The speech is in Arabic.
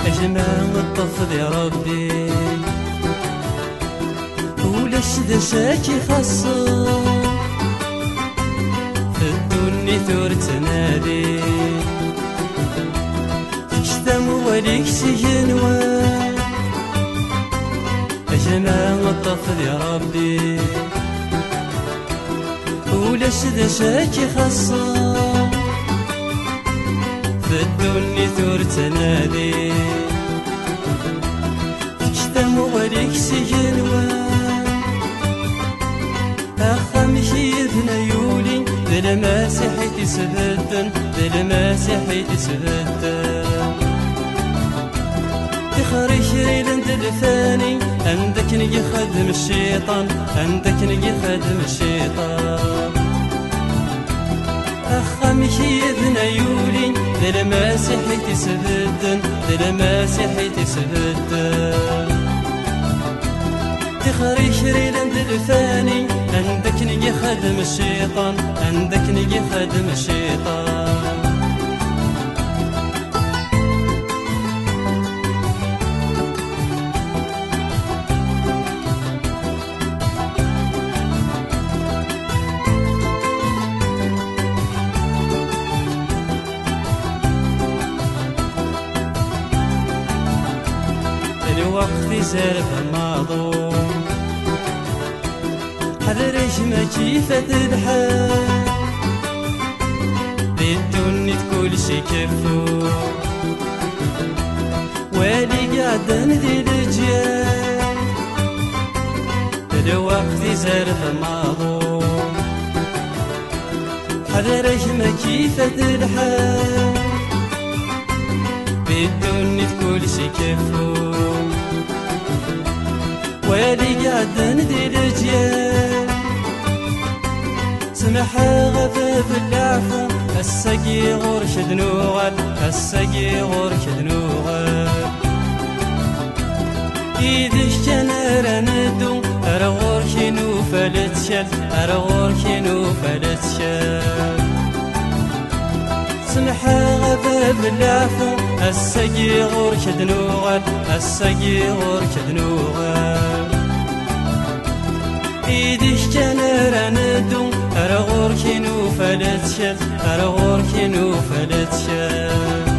أجمع الطفل يا ربي ولاش ذا شاكي خاصو في الدنيا ثور تنادي تكتم وليك سجنوان. أجمع الطفل يا ربي ولاش ذا شاكي خاصو في الدنيا ثور تنادي تكتم وليك سجنوان. أخا مشيثنا يولي بالمسيحي تسبدن بالمسيحي تسبدن تخرج ريلن دلفاني عندك نجي خدم الشيطان عندك نجي خدم الشيطان. أخا مشيثنا يولي بالمسيحي تسبدن بالمسيحي تسبدن تخرج ريلن دلفاني عندك نجي خدم الشيطان عندك نجي خدم الشيطان. الوقت زرف الماضون حذرش ما كيفة الحال بالدنيا كل شي كفو والي قاعدة ندي الجيال. الوقت زرف الماضون حذرش ما كيفة الحال بالدنيا كل شي كفو والي قاعدة ندي الجيال. سمح غفاف العفو السقي غور شدنوغل السقي غور شدنوغل. إيدش كان رندو أرغور كينو فلتشل أرغور كينو فلتشل. سمح غفاف العفو السقي غور شدنوغل السقي غور شدنوغل. إيدش كان رندو أرغور كينو فلتشل أرغور كينو فلتشل.